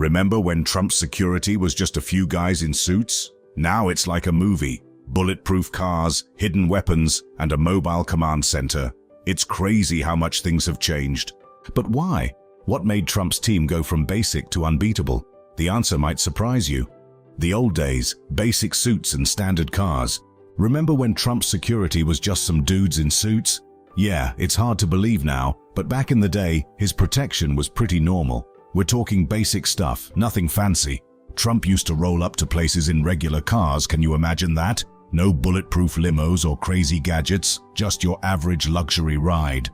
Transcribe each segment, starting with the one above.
Remember when Trump's security was just a few guys in suits? Now it's like a movie. Bulletproof cars, hidden weapons, and a mobile command center. It's crazy how much things have changed. But why? What made Trump's team go from basic to unbeatable? The answer might surprise you. The old days, basic suits and standard cars. Remember when Trump's security was just some dudes in suits? Yeah, it's hard to believe now, but back in the day, his protection was pretty normal. We're talking basic stuff, nothing fancy. Trump used to roll up to places in regular cars, can you imagine that? No bulletproof limos or crazy gadgets, just your average luxury ride.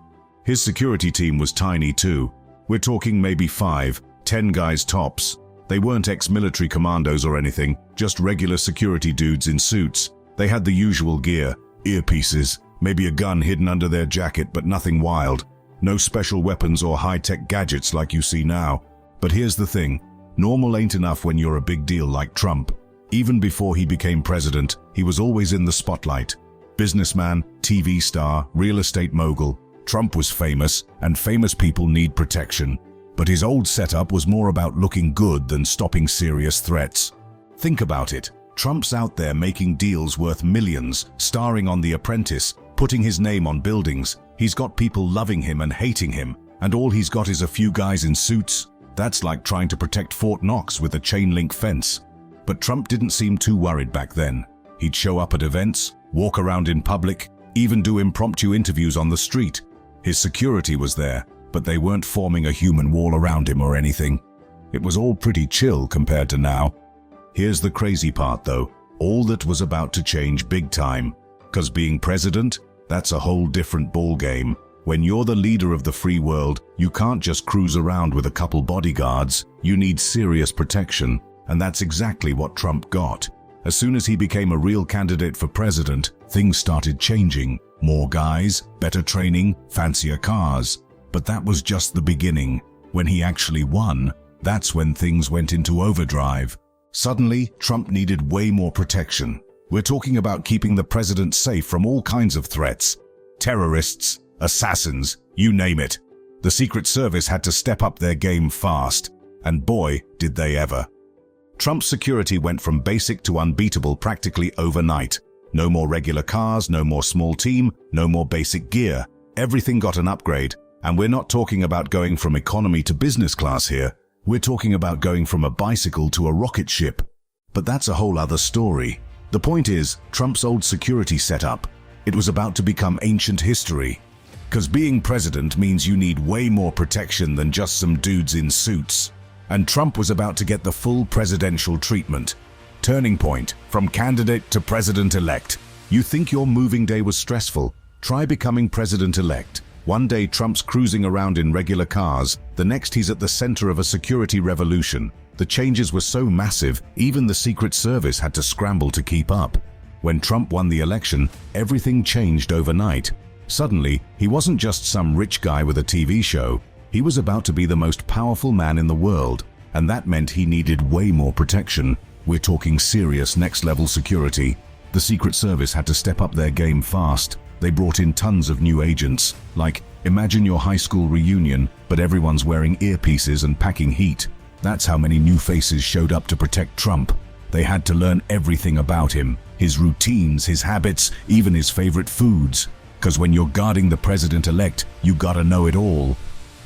His security team was tiny too. We're talking maybe 5, 10 guys tops. They weren't ex-military commandos or anything, just regular security dudes in suits. They had the usual gear, earpieces, maybe a gun hidden under their jacket, but nothing wild. No special weapons or high-tech gadgets like you see now. But here's the thing, normal ain't enough when you're a big deal like Trump. Even before he became president, he was always in the spotlight. Businessman, TV star, real estate mogul. Trump was famous, and famous people need protection. But his old setup was more about looking good than stopping serious threats. Think about it. Trump's out there making deals worth millions, starring on The Apprentice, putting his name on buildings. He's got people loving him and hating him, and all he's got is a few guys in suits. That's like trying to protect Fort Knox with a chain-link fence. But Trump didn't seem too worried back then. He'd show up at events, walk around in public, even do impromptu interviews on the street. His security was there, but they weren't forming a human wall around him or anything. It was all pretty chill compared to now. Here's the crazy part though, all that was about to change big time. 'Cause being president, that's a whole different ballgame. When you're the leader of the free world, you can't just cruise around with a couple bodyguards. You need serious protection. And that's exactly what Trump got. As soon as he became a real candidate for president, things started changing. More guys, better training, fancier cars. But that was just the beginning. When he actually won, that's when things went into overdrive. Suddenly, Trump needed way more protection. We're talking about keeping the president safe from all kinds of threats. Terrorists, assassins, you name it. The Secret Service had to step up their game fast. And boy, did they ever. Trump's security went from basic to unbeatable practically overnight. No more regular cars, no more small team, no more basic gear. Everything got an upgrade. And we're not talking about going from economy to business class here. We're talking about going from a bicycle to a rocket ship. But that's a whole other story. The point is, Trump's old security setup, it was about to become ancient history. 'Cause being president means you need way more protection than just some dudes in suits. And Trump was about to get the full presidential treatment. Turning point, from candidate to president-elect. You think your moving day was stressful? Try becoming president-elect. One day Trump's cruising around in regular cars, the next he's at the center of a security revolution. The changes were so massive, even the Secret Service had to scramble to keep up. When Trump won the election, everything changed overnight. Suddenly, he wasn't just some rich guy with a TV show. He was about to be the most powerful man in the world, and that meant he needed way more protection. We're talking serious next-level security. The Secret Service had to step up their game fast. They brought in tons of new agents. Like, imagine your high school reunion, but everyone's wearing earpieces and packing heat. That's how many new faces showed up to protect Trump. They had to learn everything about him, his routines, his habits, even his favorite foods. 'Cause when you're guarding the president-elect, you gotta know it all.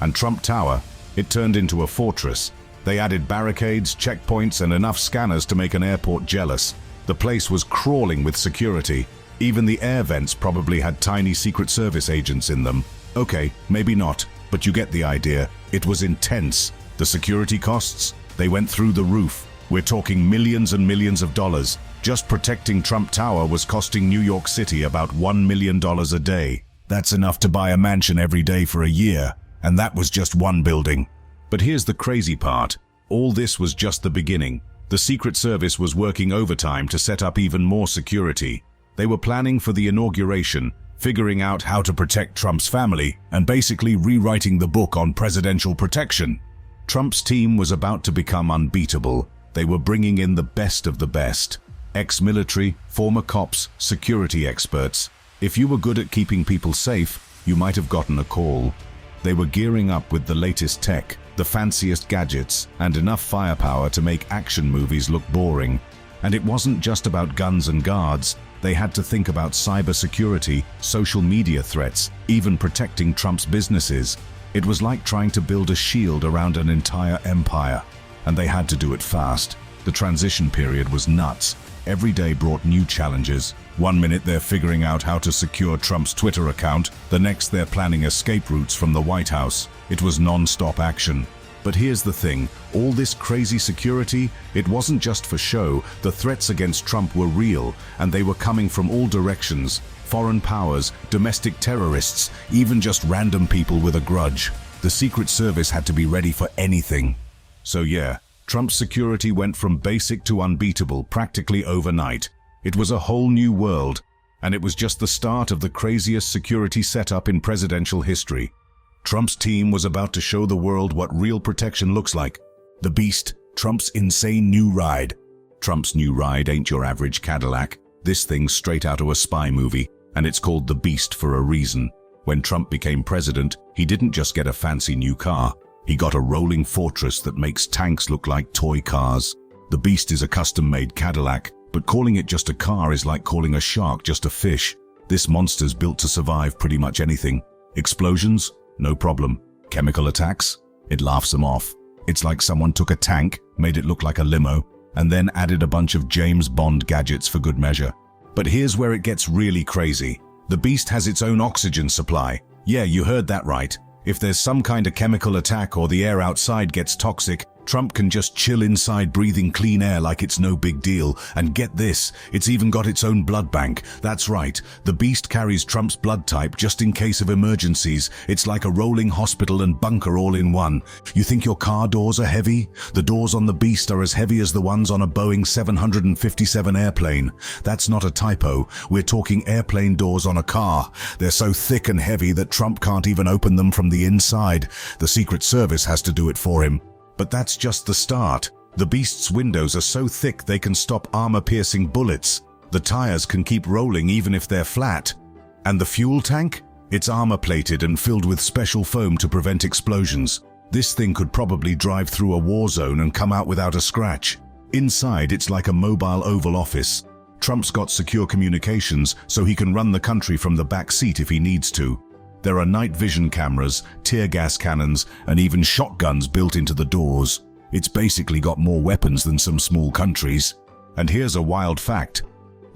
And Trump Tower, it turned into a fortress. They added barricades, checkpoints, and enough scanners to make an airport jealous. The place was crawling with security. Even the air vents probably had tiny Secret Service agents in them. Okay, maybe not, but you get the idea. It was intense. The security costs, they went through the roof. We're talking millions and millions of dollars. Just protecting Trump Tower was costing New York City about $1 million a day. That's enough to buy a mansion every day for a year. And that was just one building. But here's the crazy part. All this was just the beginning. The Secret Service was working overtime to set up even more security. They were planning for the inauguration, figuring out how to protect Trump's family, and basically rewriting the book on presidential protection. Trump's team was about to become unbeatable. They were bringing in the best of the best. Ex-military, former cops, security experts. If you were good at keeping people safe, you might have gotten a call. They were gearing up with the latest tech, the fanciest gadgets, and enough firepower to make action movies look boring. And it wasn't just about guns and guards. They had to think about cybersecurity, social media threats, even protecting Trump's businesses. It was like trying to build a shield around an entire empire. And they had to do it fast. The transition period was nuts. Every day brought new challenges. One minute they're figuring out how to secure Trump's Twitter account, the next they're planning escape routes from the White House. It was non-stop action. But here's the thing, all this crazy security, it wasn't just for show. The threats against Trump were real, and they were coming from all directions. Foreign powers, domestic terrorists, even just random people with a grudge. The Secret Service had to be ready for anything. So yeah, Trump's security went from basic to unbeatable practically overnight. It was a whole new world, and it was just the start of the craziest security setup in presidential history. Trump's team was about to show the world what real protection looks like. The Beast, Trump's insane new ride. Trump's new ride ain't your average Cadillac. This thing's straight out of a spy movie, and it's called the Beast for a reason. When Trump became president, he didn't just get a fancy new car. He got a rolling fortress that makes tanks look like toy cars. The Beast is a custom-made Cadillac, but calling it just a car is like calling a shark just a fish. This monster's built to survive pretty much anything. Explosions? No problem. Chemical attacks? It laughs them off. It's like someone took a tank, made it look like a limo, and then added a bunch of James Bond gadgets for good measure. But here's where it gets really crazy. The Beast has its own oxygen supply. Yeah, you heard that right. If there's some kind of chemical attack or the air outside gets toxic, Trump can just chill inside breathing clean air like it's no big deal. And get this, it's even got its own blood bank. That's right, the Beast carries Trump's blood type just in case of emergencies. It's like a rolling hospital and bunker all in one. You think your car doors are heavy? The doors on the Beast are as heavy as the ones on a Boeing 757 airplane. That's not a typo. We're talking airplane doors on a car. They're so thick and heavy that Trump can't even open them from the inside. The Secret Service has to do it for him. But that's just the start. The Beast's windows are so thick they can stop armor-piercing bullets. The tires can keep rolling even if they're flat. And the fuel tank? It's armor-plated and filled with special foam to prevent explosions. This thing could probably drive through a war zone and come out without a scratch. Inside, it's like a mobile Oval Office. Trump's got secure communications, so he can run the country from the back seat if he needs to. There are night vision cameras, tear gas cannons, and even shotguns built into the doors. It's basically got more weapons than some small countries. And here's a wild fact.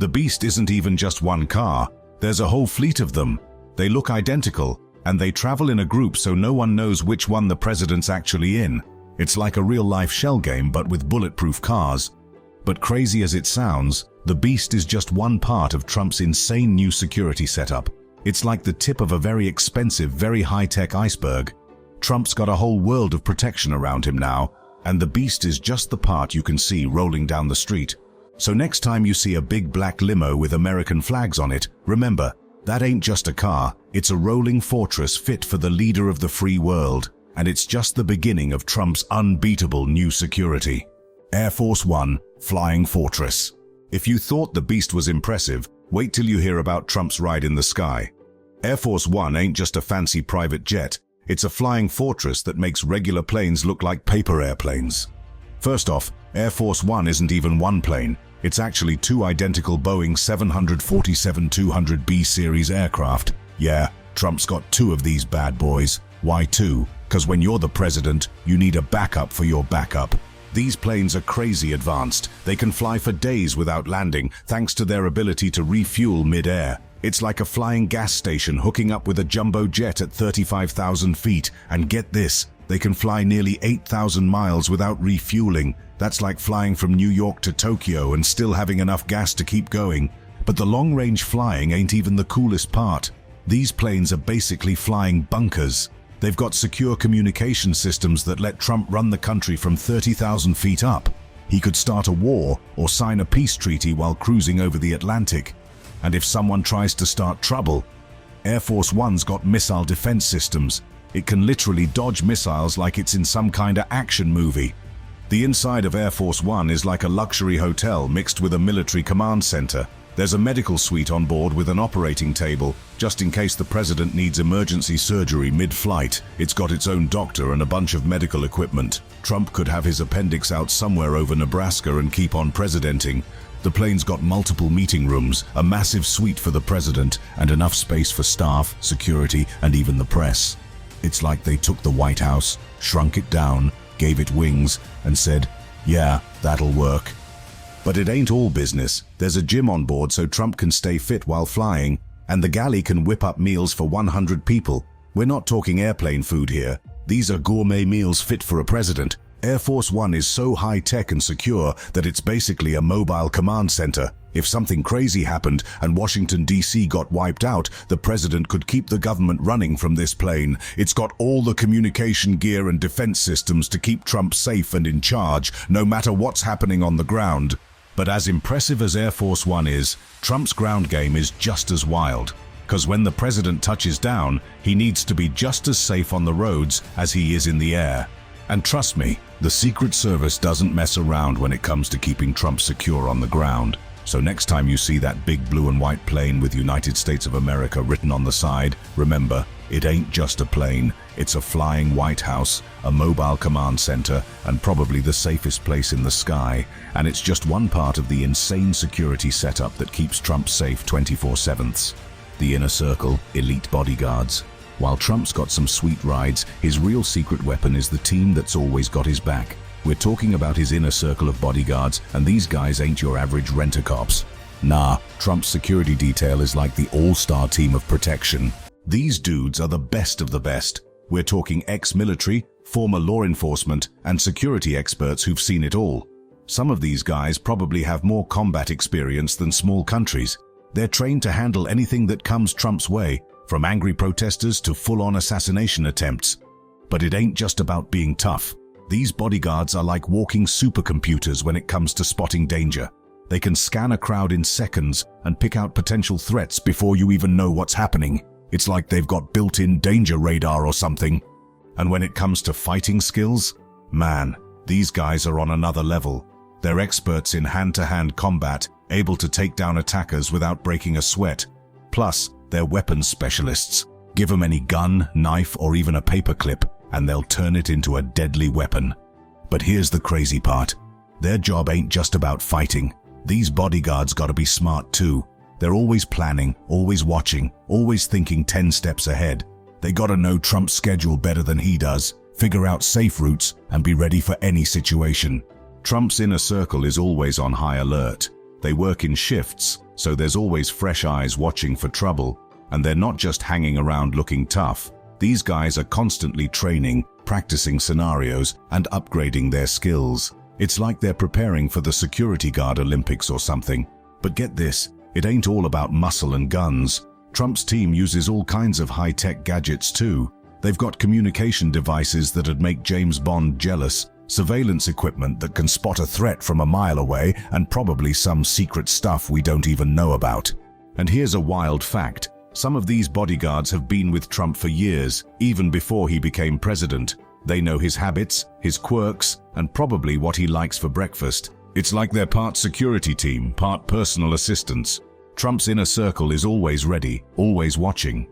The Beast isn't even just one car. There's a whole fleet of them. They look identical, and they travel in a group so no one knows which one the president's actually in. It's like a real-life shell game, but with bulletproof cars. But crazy as it sounds, the Beast is just one part of Trump's insane new security setup. It's like the tip of a very expensive, very high-tech iceberg. Trump's got a whole world of protection around him now, and the Beast is just the part you can see rolling down the street. So next time you see a big black limo with American flags on it, remember, that ain't just a car, it's a rolling fortress fit for the leader of the free world. And it's just the beginning of Trump's unbeatable new security. Air Force One, Flying Fortress. If you thought the Beast was impressive, wait till you hear about Trump's ride in the sky. Air Force One ain't just a fancy private jet, it's a flying fortress that makes regular planes look like paper airplanes. First off, Air Force One isn't even one plane, it's actually two identical Boeing 747-200B series aircraft. Yeah, Trump's got two of these bad boys. Why two? 'Cause when you're the president, you need a backup for your backup. These planes are crazy advanced. They can fly for days without landing, thanks to their ability to refuel mid-air. It's like a flying gas station hooking up with a jumbo jet at 35,000 feet. And get this, they can fly nearly 8,000 miles without refueling. That's like flying from New York to Tokyo and still having enough gas to keep going. But the long-range flying ain't even the coolest part. These planes are basically flying bunkers. They've got secure communication systems that let Trump run the country from 30,000 feet up. He could start a war or sign a peace treaty while cruising over the Atlantic. And if someone tries to start trouble, Air Force One's got missile defense systems. It can literally dodge missiles like it's in some kind of action movie. The inside of Air Force One is like a luxury hotel mixed with a military command center. There's a medical suite on board with an operating table, just in case the president needs emergency surgery mid-flight. It's got its own doctor and a bunch of medical equipment. Trump could have his appendix out somewhere over Nebraska and keep on presidenting. The plane's got multiple meeting rooms, a massive suite for the president, and enough space for staff, security, and even the press. It's like they took the White House, shrunk it down, gave it wings, and said, "Yeah, that'll work." But it ain't all business. There's a gym on board so Trump can stay fit while flying, and the galley can whip up meals for 100 people. We're not talking airplane food here. These are gourmet meals fit for a president. Air Force One is so high-tech and secure that it's basically a mobile command center. If something crazy happened and Washington, D.C. got wiped out, the president could keep the government running from this plane. It's got all the communication gear and defense systems to keep Trump safe and in charge, no matter what's happening on the ground. But as impressive as Air Force One is, Trump's ground game is just as wild. Because when the president touches down, he needs to be just as safe on the roads as he is in the air. And trust me, the Secret Service doesn't mess around when it comes to keeping Trump secure on the ground. So next time you see that big blue and white plane with United States of America written on the side, remember, it ain't just a plane. It's a flying White House, a mobile command center, and probably the safest place in the sky. And it's just one part of the insane security setup that keeps Trump safe 24/7. The inner circle, elite bodyguards. While Trump's got some sweet rides, his real secret weapon is the team that's always got his back. We're talking about his inner circle of bodyguards, and these guys ain't your average rent-a-cops. Nah, Trump's security detail is like the all-star team of protection. These dudes are the best of the best. We're talking ex-military, former law enforcement, and security experts who've seen it all. Some of these guys probably have more combat experience than small countries. They're trained to handle anything that comes Trump's way, from angry protesters to full-on assassination attempts. But it ain't just about being tough. These bodyguards are like walking supercomputers when it comes to spotting danger. They can scan a crowd in seconds and pick out potential threats before you even know what's happening. It's like they've got built-in danger radar or something. And when it comes to fighting skills, man, these guys are on another level. They're experts in hand-to-hand combat, able to take down attackers without breaking a sweat. Plus, they're weapons specialists. Give them any gun, knife, or even a paperclip, and they'll turn it into a deadly weapon. But here's the crazy part. Their job ain't just about fighting. These bodyguards gotta be smart too. They're always planning, always watching, always thinking 10 steps ahead. They gotta know Trump's schedule better than he does, figure out safe routes, and be ready for any situation. Trump's inner circle is always on high alert. They work in shifts, so there's always fresh eyes watching for trouble, and they're not just hanging around looking tough. These guys are constantly training, practicing scenarios, and upgrading their skills. It's like they're preparing for the security guard Olympics or something. But get this, it ain't all about muscle and guns. Trump's team uses all kinds of high-tech gadgets too. They've got communication devices that'd make James Bond jealous, surveillance equipment that can spot a threat from a mile away, and probably some secret stuff we don't even know about. And here's a wild fact. Some of these bodyguards have been with Trump for years, even before he became president. They know his habits, his quirks, and probably what he likes for breakfast. It's like they're part security team, part personal assistants. Trump's inner circle is always ready, always watching.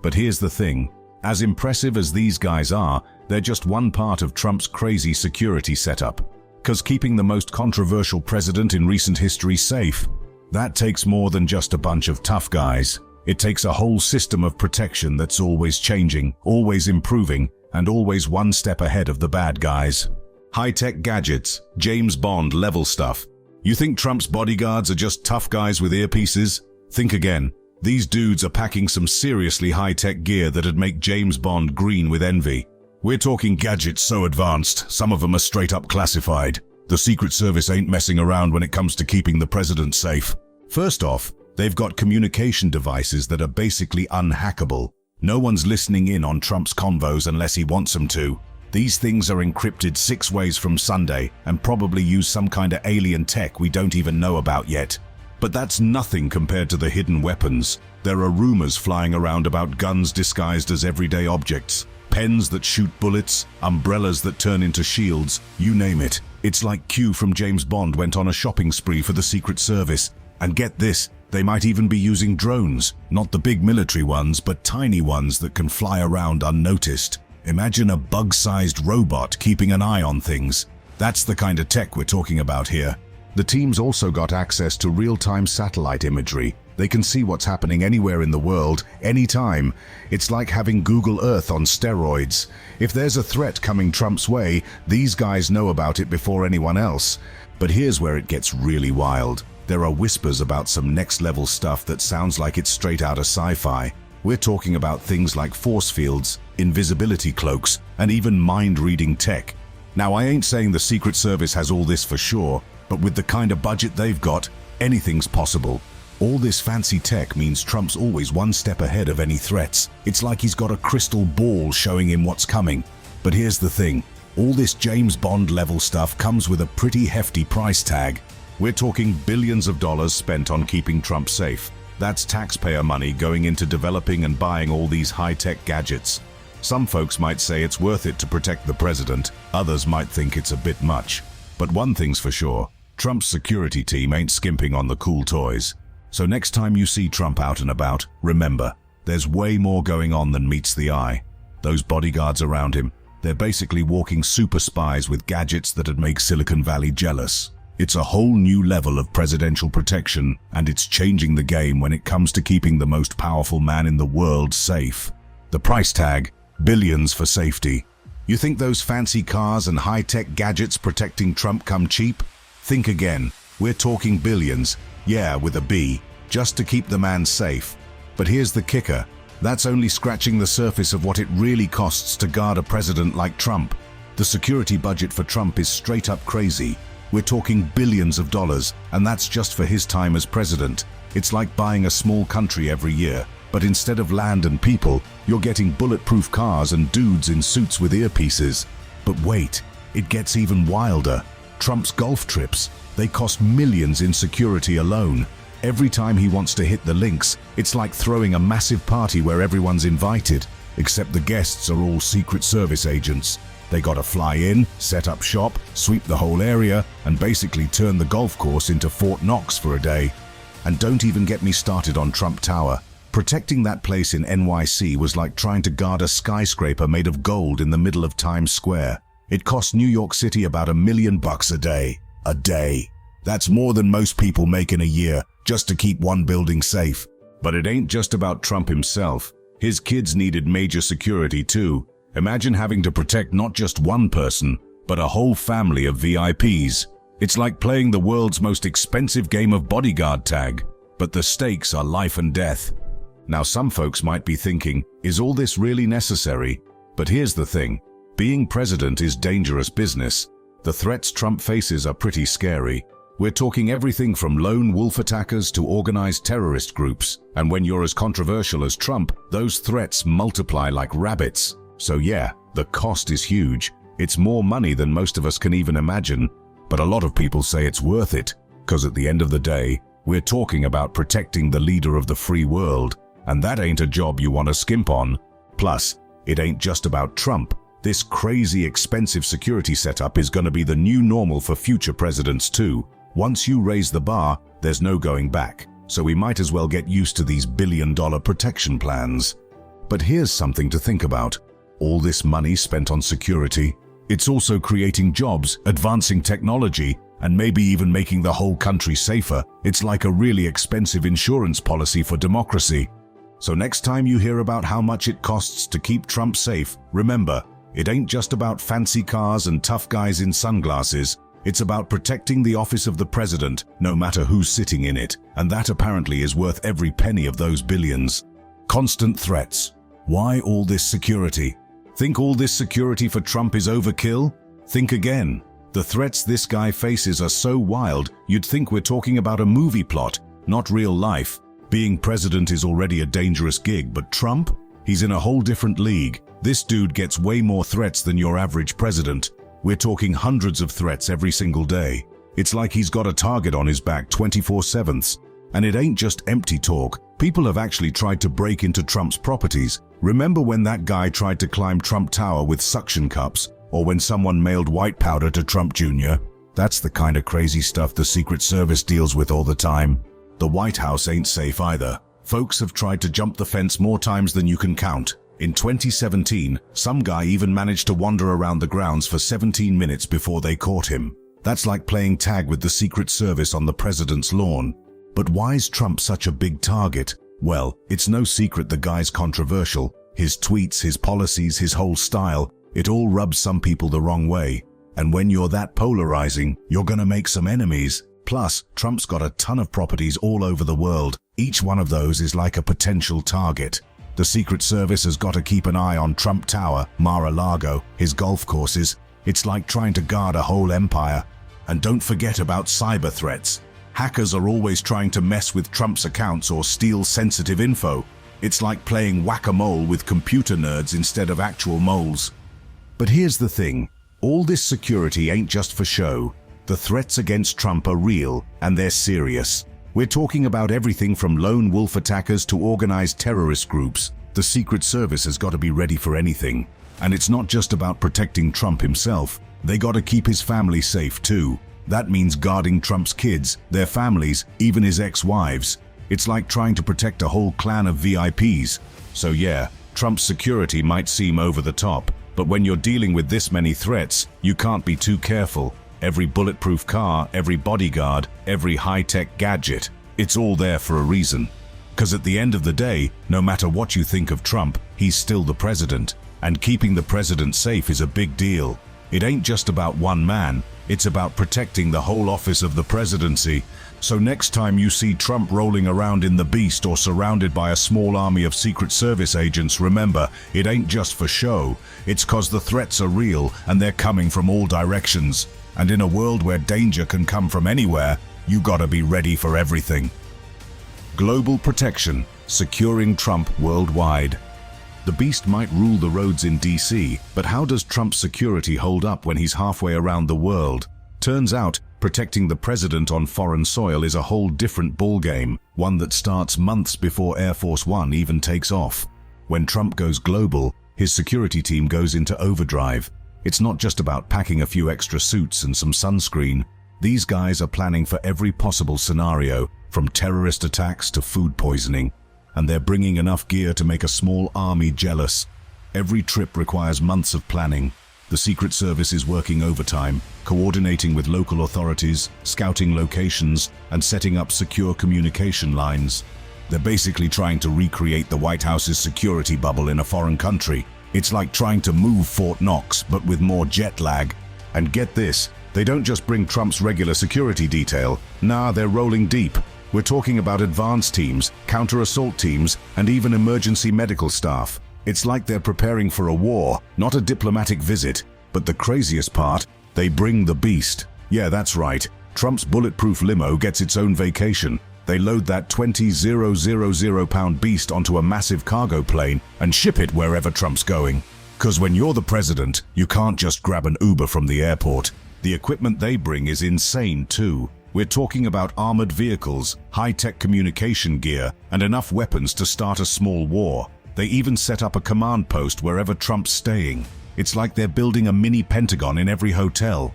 But here's the thing. As impressive as these guys are, they're just one part of Trump's crazy security setup. 'Cause keeping the most controversial president in recent history safe, that takes more than just a bunch of tough guys. It takes a whole system of protection that's always changing, always improving, and always one step ahead of the bad guys. High-tech gadgets, James Bond level stuff. You think Trump's bodyguards are just tough guys with earpieces? Think again. These dudes are packing some seriously high-tech gear that'd make James Bond green with envy. We're talking gadgets so advanced, some of them are straight up classified. The Secret Service ain't messing around when it comes to keeping the president safe. First off, they've got communication devices that are basically unhackable. No one's listening in on Trump's convos unless he wants them to. These things are encrypted 6 ways from Sunday and probably use some kind of alien tech we don't even know about yet. But that's nothing compared to the hidden weapons. There are rumors flying around about guns disguised as everyday objects, pens that shoot bullets, umbrellas that turn into shields, you name it. It's like Q from James Bond went on a shopping spree for the Secret Service. And get this, they might even be using drones, not the big military ones, but tiny ones that can fly around unnoticed. Imagine a bug-sized robot keeping an eye on things. That's the kind of tech we're talking about here. The team's also got access to real-time satellite imagery. They can see what's happening anywhere in the world, anytime. It's like having Google Earth on steroids. If there's a threat coming Trump's way, these guys know about it before anyone else. But here's where it gets really wild. There are whispers about some next-level stuff that sounds like it's straight out of sci-fi. We're talking about things like force fields, invisibility cloaks, and even mind-reading tech. Now, I ain't saying the Secret Service has all this for sure, but with the kind of budget they've got, anything's possible. All this fancy tech means Trump's always one step ahead of any threats. It's like he's got a crystal ball showing him what's coming. But here's the thing, all this James Bond level stuff comes with a pretty hefty price tag. We're talking billions of dollars spent on keeping Trump safe. That's taxpayer money going into developing and buying all these high-tech gadgets. Some folks might say it's worth it to protect the president, others might think it's a bit much. But one thing's for sure, Trump's security team ain't skimping on the cool toys. So next time you see Trump out and about, remember, there's way more going on than meets the eye. Those bodyguards around him, they're basically walking super spies with gadgets that'd make Silicon Valley jealous. It's a whole new level of presidential protection, and it's changing the game when it comes to keeping the most powerful man in the world safe. The price tag, billions for safety. You think those fancy cars and high-tech gadgets protecting Trump come cheap? Think again. We're talking billions, yeah, with a B, just to keep the man safe. But here's the kicker. That's only scratching the surface of what it really costs to guard a president like Trump. The security budget for Trump is straight up crazy. We're talking billions of dollars, and that's just for his time as president. It's like buying a small country every year, but instead of land and people, you're getting bulletproof cars and dudes in suits with earpieces. But wait, it gets even wilder. Trump's golf trips, they cost millions in security alone. Every time he wants to hit the links, it's like throwing a massive party where everyone's invited, except the guests are all Secret Service agents. They gotta fly in, set up shop, sweep the whole area, and basically turn the golf course into Fort Knox for a day. And don't even get me started on Trump Tower. Protecting that place in NYC was like trying to guard a skyscraper made of gold in the middle of Times Square. It cost New York City about $1 million a day. A day. That's more than most people make in a year, just to keep one building safe. But it ain't just about Trump himself. His kids needed major security too. Imagine having to protect not just one person, but a whole family of VIPs. It's like playing the world's most expensive game of bodyguard tag, but the stakes are life and death. Now some folks might be thinking, is all this really necessary? But here's the thing, being president is dangerous business. The threats Trump faces are pretty scary. We're talking everything from lone wolf attackers to organized terrorist groups. And when you're as controversial as Trump, those threats multiply like rabbits. So yeah, the cost is huge. It's more money than most of us can even imagine. But a lot of people say it's worth it, because at the end of the day, we're talking about protecting the leader of the free world. And that ain't a job you want to skimp on. Plus, it ain't just about Trump. This crazy expensive security setup is going to be the new normal for future presidents too. Once you raise the bar, there's no going back. So we might as well get used to these billion-dollar protection plans. But here's something to think about. All this money spent on security, it's also creating jobs, advancing technology, and maybe even making the whole country safer. It's like a really expensive insurance policy for democracy. So next time you hear about how much it costs to keep Trump safe, remember, it ain't just about fancy cars and tough guys in sunglasses. It's about protecting the office of the president, no matter who's sitting in it. And that apparently is worth every penny of those billions. Constant threats. Why all this security? Think all this security for Trump is overkill? Think again. The threats this guy faces are so wild, you'd think we're talking about a movie plot, not real life. Being president is already a dangerous gig, but Trump? He's in a whole different league. This dude gets way more threats than your average president. We're talking hundreds of threats every single day. It's like he's got a target on his back 24/7. And it ain't just empty talk. People have actually tried to break into Trump's properties. Remember when that guy tried to climb Trump Tower with suction cups? Or when someone mailed white powder to Trump Jr.? That's the kind of crazy stuff the Secret Service deals with all the time. the White House ain't safe either. Folks have tried to jump the fence more times than you can count. In 2017, some guy even managed to wander around the grounds for 17 minutes before they caught him. That's like playing tag with the Secret Service on the president's lawn. But why is Trump such a big target? Well, it's no secret the guy's controversial. His tweets, his policies, his whole style, it all rubs some people the wrong way. And when you're that polarizing, you're gonna make some enemies. Plus, Trump's got a ton of properties all over the world. Each one of those is like a potential target. The Secret Service has got to keep an eye on Trump Tower, Mar-a-Lago, his golf courses. It's like trying to guard a whole empire. And don't forget about cyber threats. Hackers are always trying to mess with Trump's accounts or steal sensitive info. It's like playing whack-a-mole with computer nerds instead of actual moles. But here's the thing. All this security ain't just for show. The threats against Trump are real, and they're serious. We're talking about everything from lone wolf attackers to organized terrorist groups. The Secret Service has got to be ready for anything. And it's not just about protecting Trump himself. They got to keep his family safe too. That means guarding Trump's kids, their families, even his ex-wives. It's like trying to protect a whole clan of VIPs. So yeah, Trump's security might seem over the top, but when you're dealing with this many threats, you can't be too careful. Every bulletproof car, every bodyguard, every high-tech gadget, it's all there for a reason. 'Cause at the end of the day, no matter what you think of Trump, he's still the president. And keeping the president safe is a big deal. It ain't just about one man, it's about protecting the whole office of the presidency. So next time you see Trump rolling around in the Beast or surrounded by a small army of Secret Service agents, remember, it ain't just for show. It's 'cause the threats are real and they're coming from all directions. And in a world where danger can come from anywhere, you gotta be ready for everything. Global protection, securing Trump worldwide. The Beast might rule the roads in DC, but how does Trump's security hold up when he's halfway around the world? Turns out, protecting the president on foreign soil is a whole different ballgame, one that starts months before Air Force One even takes off. When Trump goes global, his security team goes into overdrive. It's not just about packing a few extra suits and some sunscreen. These guys are planning for every possible scenario, from terrorist attacks to food poisoning. And they're bringing enough gear to make a small army jealous. Every trip requires months of planning. The Secret Service is working overtime, coordinating with local authorities, scouting locations, and setting up secure communication lines. They're basically trying to recreate the White House's security bubble in a foreign country. It's like trying to move Fort Knox, but with more jet lag. And get this, they don't just bring Trump's regular security detail. Nah, they're rolling deep. We're talking about advanced teams, counter-assault teams, and even emergency medical staff. It's like they're preparing for a war, not a diplomatic visit. But the craziest part, they bring the Beast. Yeah, that's right. Trump's bulletproof limo gets its own vacation. They load that 20,000-pound beast onto a massive cargo plane and ship it wherever Trump's going. 'Cause when you're the president, you can't just grab an Uber from the airport. The equipment they bring is insane too. We're talking about armored vehicles, high-tech communication gear, and enough weapons to start a small war. They even set up a command post wherever Trump's staying. It's like they're building a mini Pentagon in every hotel.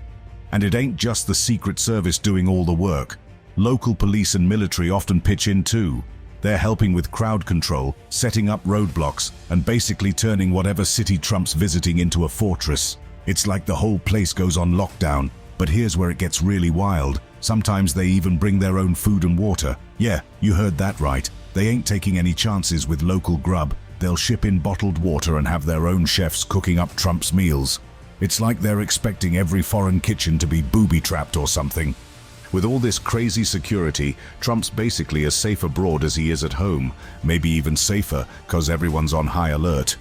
And it ain't just the Secret Service doing all the work. Local police and military often pitch in too. They're helping with crowd control, setting up roadblocks, and basically turning whatever city Trump's visiting into a fortress. It's like the whole place goes on lockdown. But here's where it gets really wild. Sometimes they even bring their own food and water. Yeah, you heard that right. They ain't taking any chances with local grub. They'll ship in bottled water and have their own chefs cooking up Trump's meals. It's like they're expecting every foreign kitchen to be booby-trapped or something. With all this crazy security, Trump's basically as safe abroad as he is at home. Maybe even safer, 'cause everyone's on high alert.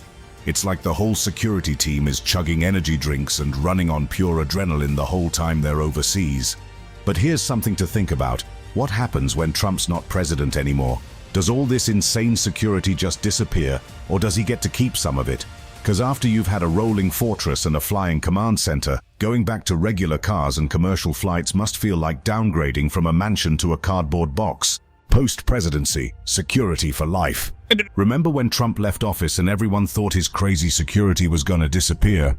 It's like the whole security team is chugging energy drinks and running on pure adrenaline the whole time they're overseas. But here's something to think about. What happens when Trump's not president anymore? Does all this insane security just disappear, or does he get to keep some of it? 'Cause after you've had a rolling fortress and a flying command center, going back to regular cars and commercial flights must feel like downgrading from a mansion to a cardboard box. Post-presidency, security for life. Remember when Trump left office and everyone thought his crazy security was gonna disappear?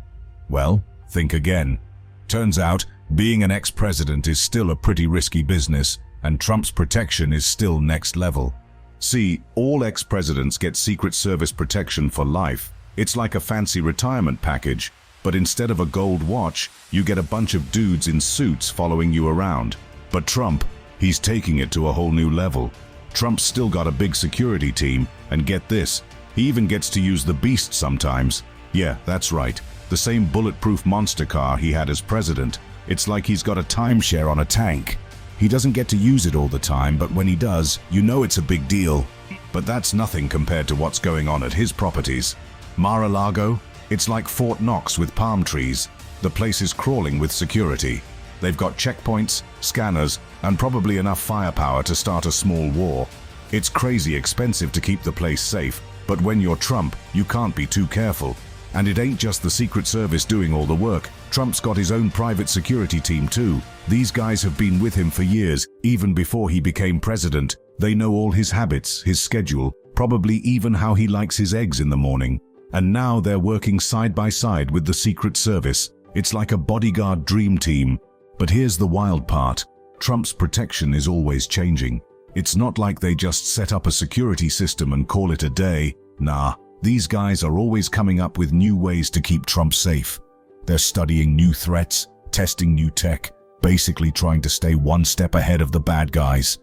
Well, think again. Turns out, being an ex-president is still a pretty risky business. and Trump's protection is still next level. See, all ex-presidents get Secret Service protection for life. It's like a fancy retirement package, but instead of a gold watch, you get a bunch of dudes in suits following you around. But Trump, he's taking it to a whole new level. Trump's still got a big security team, and get this, he even gets to use the Beast sometimes. Yeah, that's right, the same bulletproof monster car he had as president. It's like he's got a timeshare on a tank. He doesn't get to use it all the time, but when he does, you know it's a big deal. But that's nothing compared to what's going on at his properties. Mar-a-Lago, it's like Fort Knox with palm trees. The place is crawling with security. They've got checkpoints, scanners, and probably enough firepower to start a small war. It's crazy expensive to keep the place safe, but when you're Trump, you can't be too careful. And it ain't just the Secret Service doing all the work. Trump's got his own private security team too. These guys have been with him for years, even before he became president. They know all his habits, his schedule, probably even how he likes his eggs in the morning. And now they're working side by side with the Secret Service. It's like a bodyguard dream team. But here's the wild part. Trump's protection is always changing. It's not like they just set up a security system and call it a day. Nah, these guys are always coming up with new ways to keep Trump safe. They're studying new threats, testing new tech, basically trying to stay one step ahead of the bad guys.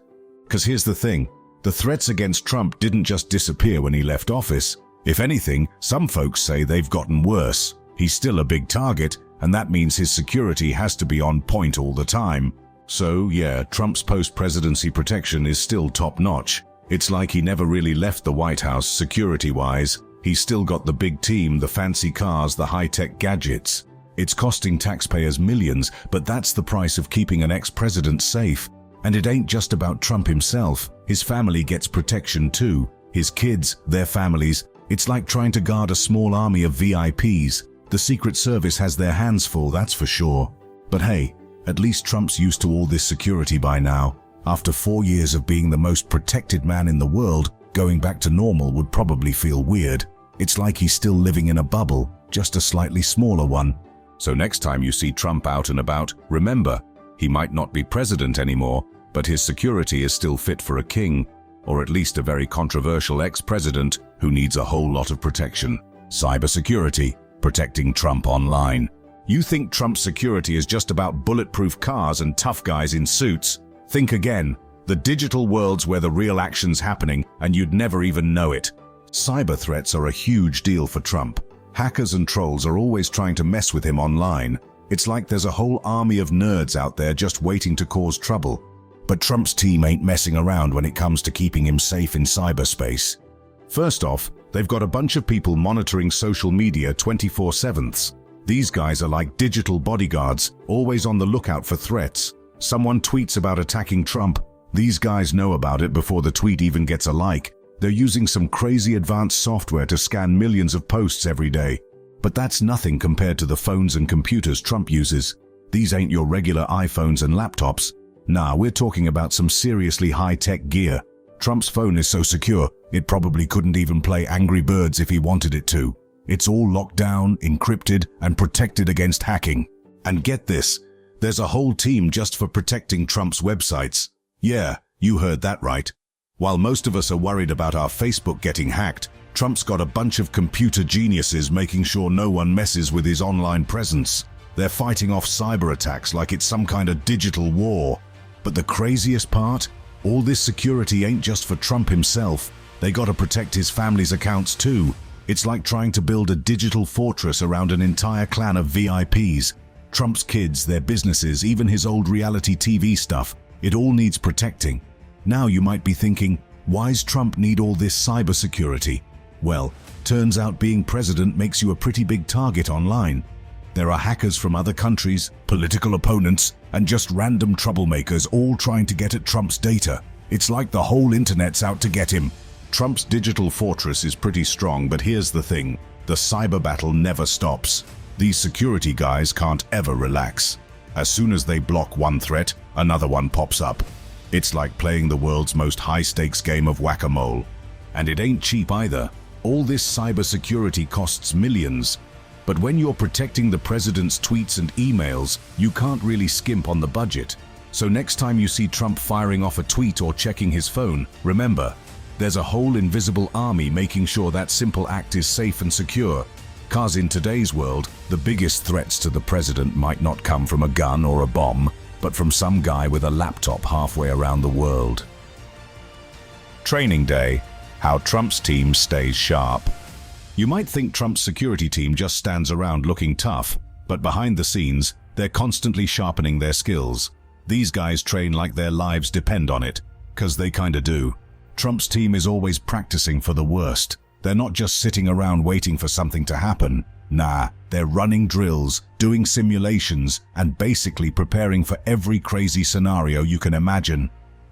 'Cause here's the thing, the threats against Trump didn't just disappear when he left office. If anything, some folks say they've gotten worse. He's still a big target, and that means his security has to be on point all the time. So yeah, Trump's post-presidency protection is still top-notch. It's like he never really left the White House security-wise. He's still got the big team, the fancy cars, the high-tech gadgets. It's costing taxpayers millions, but that's the price of keeping an ex-president safe. And it ain't just about Trump himself. His family gets protection too. His kids, their families. It's like trying to guard a small army of VIPs. The Secret Service has their hands full, that's for sure. But hey, at least Trump's used to all this security by now. After 4 years of being the most protected man in the world, going back to normal would probably feel weird. It's like he's still living in a bubble, just a slightly smaller one. So next time you see Trump out and about, remember, he might not be president anymore, but his security is still fit for a king, or at least a very controversial ex-president who needs a whole lot of protection. Cybersecurity, protecting Trump online. You think Trump's security is just about bulletproof cars and tough guys in suits? Think again. The digital world's where the real action's happening, and you'd never even know it. Cyber threats are a huge deal for Trump. Hackers and trolls are always trying to mess with him online. It's like there's a whole army of nerds out there just waiting to cause trouble. But Trump's team ain't messing around when it comes to keeping him safe in cyberspace. First off, they've got a bunch of people monitoring social media 24/7. These guys are like digital bodyguards, always on the lookout for threats. Someone tweets about attacking Trump. These guys know about it before the tweet even gets a like. They're using some crazy advanced software to scan millions of posts every day. But that's nothing compared to the phones and computers Trump uses. These ain't your regular iPhones and laptops. Nah, we're talking about some seriously high-tech gear. Trump's phone is so secure, it probably couldn't even play Angry Birds if he wanted it to. It's all locked down, encrypted, and protected against hacking. And get this, there's a whole team just for protecting Trump's websites. Yeah, you heard that right. While most of us are worried about our Facebook getting hacked, Trump's got a bunch of computer geniuses making sure no one messes with his online presence. They're fighting off cyber attacks like it's some kind of digital war. But the craziest part? All this security ain't just for Trump himself. They gotta protect his family's accounts too. It's like trying to build a digital fortress around an entire clan of VIPs. Trump's kids, their businesses, even his old reality TV stuff. It all needs protecting. Now you might be thinking, why's Trump need all this cybersecurity? Well, turns out being president makes you a pretty big target online. There are hackers from other countries, political opponents, and just random troublemakers all trying to get at Trump's data. It's like the whole internet's out to get him. Trump's digital fortress is pretty strong, but here's the thing. The cyber battle never stops. These security guys can't ever relax. As soon as they block one threat, another one pops up. It's like playing the world's most high-stakes game of whack-a-mole. And it ain't cheap either. All this cybersecurity costs millions. But when you're protecting the president's tweets and emails, you can't really skimp on the budget. So next time you see Trump firing off a tweet or checking his phone, remember, there's a whole invisible army making sure that simple act is safe and secure. 'Cause in today's world, the biggest threats to the president might not come from a gun or a bomb, but from some guy with a laptop halfway around the world. Training Day: How Trump's team stays sharp. You might think Trump's security team just stands around looking tough, but behind the scenes, they're constantly sharpening their skills. These guys train like their lives depend on it, 'cause they kinda do. Trump's team is always practicing for the worst. They're not just sitting around waiting for something to happen. Nah, they're running drills, doing simulations, and basically preparing for every crazy scenario you can imagine.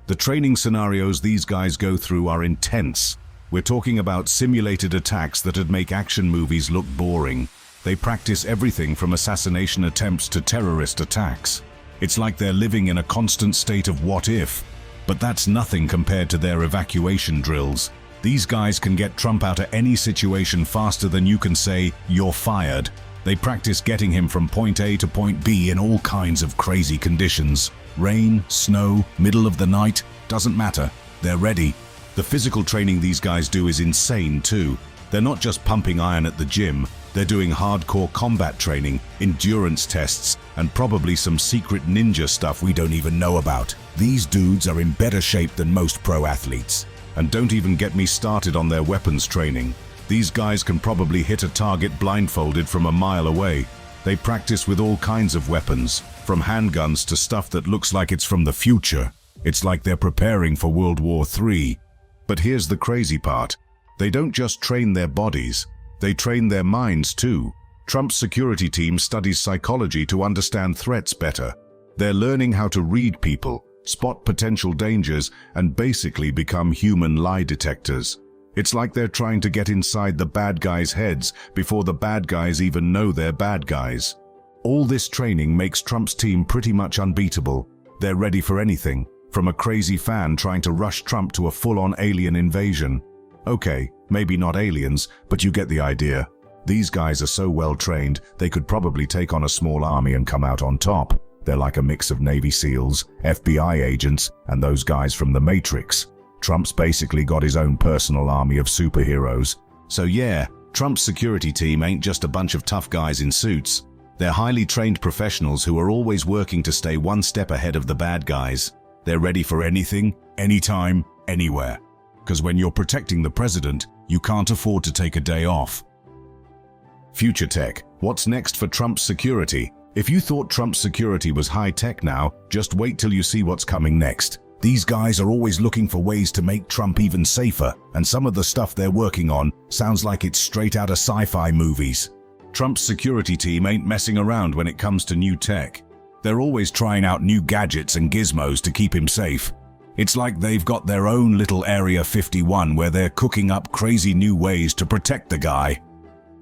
The training scenarios these guys go through are intense. We're talking about simulated attacks that'd make action movies look boring. They practice everything from assassination attempts to terrorist attacks. It's like they're living in a constant state of what if. But that's nothing compared to their evacuation drills. These guys can get Trump out of any situation faster than you can say, "You're fired." They practice getting him from point A to point B in all kinds of crazy conditions. Rain, snow, middle of the night, doesn't matter. They're ready. The physical training these guys do is insane too. They're not just pumping iron at the gym, they're doing hardcore combat training, endurance tests, and probably some secret ninja stuff we don't even know about. These dudes are in better shape than most pro athletes. And don't even get me started on their weapons training. These guys can probably hit a target blindfolded from a mile away. They practice with all kinds of weapons, from handguns to stuff that looks like it's from the future. It's like they're preparing for World War III. But here's the crazy part. They don't just train their bodies, they train their minds too. Trump's security team studies psychology to understand threats better. They're learning how to read people, spot potential dangers, and basically become human lie detectors. It's like they're trying to get inside the bad guys' heads before the bad guys even know they're bad guys. All this training makes Trump's team pretty much unbeatable. They're ready for anything, from a crazy fan trying to rush Trump to a full-on alien invasion. Okay, maybe not aliens, but you get the idea. These guys are so well trained, they could probably take on a small army and come out on top. They're like a mix of Navy SEALs, FBI agents, and those guys from The Matrix. Trump's basically got his own personal army of superheroes. So yeah, Trump's security team ain't just a bunch of tough guys in suits. They're highly trained professionals who are always working to stay one step ahead of the bad guys. They're ready for anything, anytime, anywhere. Because when you're protecting the president, you can't afford to take a day off. Future tech. What's next for Trump's security? If you thought Trump's security was high-tech now, just wait till you see what's coming next. These guys are always looking for ways to make Trump even safer, and some of the stuff they're working on sounds like it's straight out of sci-fi movies. Trump's security team ain't messing around when it comes to new tech. They're always trying out new gadgets and gizmos to keep him safe. It's like they've got their own little Area 51 where they're cooking up crazy new ways to protect the guy.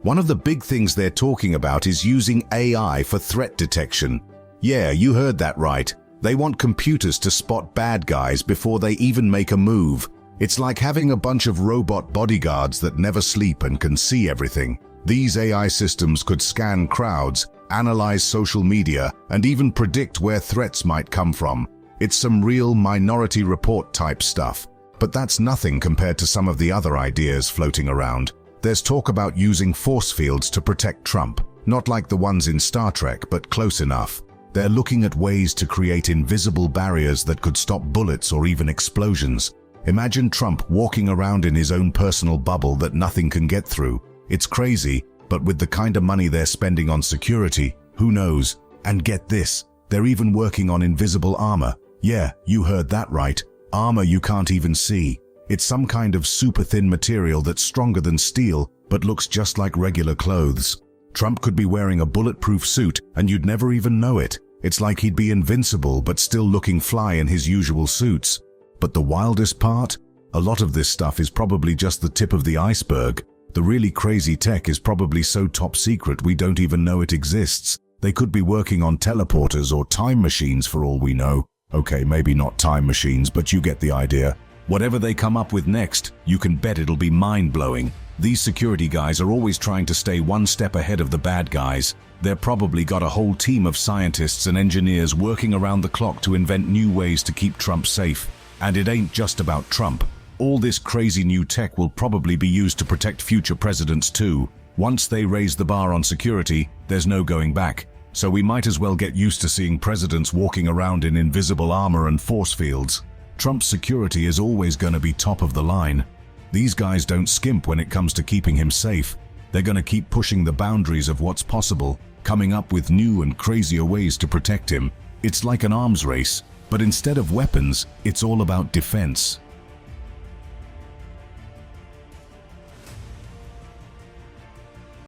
One of the big things they're talking about is using AI for threat detection. Yeah, you heard that right. They want computers to spot bad guys before they even make a move. It's like having a bunch of robot bodyguards that never sleep and can see everything. These AI systems could scan crowds, analyze social media, and even predict where threats might come from. It's some real Minority Report type stuff. But that's nothing compared to some of the other ideas floating around. There's talk about using force fields to protect Trump, not like the ones in Star Trek, but close enough. They're looking at ways to create invisible barriers that could stop bullets or even explosions. Imagine Trump walking around in his own personal bubble that nothing can get through. It's crazy, but with the kind of money they're spending on security, who knows? And get this, they're even working on invisible armor. Yeah, you heard that right. Armor you can't even see. It's some kind of super thin material that's stronger than steel, but looks just like regular clothes. Trump could be wearing a bulletproof suit and you'd never even know it. It's like he'd be invincible but still looking fly in his usual suits. But the wildest part? A lot of this stuff is probably just the tip of the iceberg. The really crazy tech is probably so top secret we don't even know it exists. They could be working on teleporters or time machines for all we know. Okay, maybe not time machines, but you get the idea. Whatever they come up with next, you can bet it'll be mind-blowing. These security guys are always trying to stay one step ahead of the bad guys. They've probably got a whole team of scientists and engineers working around the clock to invent new ways to keep Trump safe. And it ain't just about Trump. All this crazy new tech will probably be used to protect future presidents too. Once they raise the bar on security, there's no going back. So we might as well get used to seeing presidents walking around in invisible armor and force fields. Trump's security is always going to be top of the line. These guys don't skimp when it comes to keeping him safe. They're going to keep pushing the boundaries of what's possible, coming up with new and crazier ways to protect him. It's like an arms race, but instead of weapons, it's all about defense.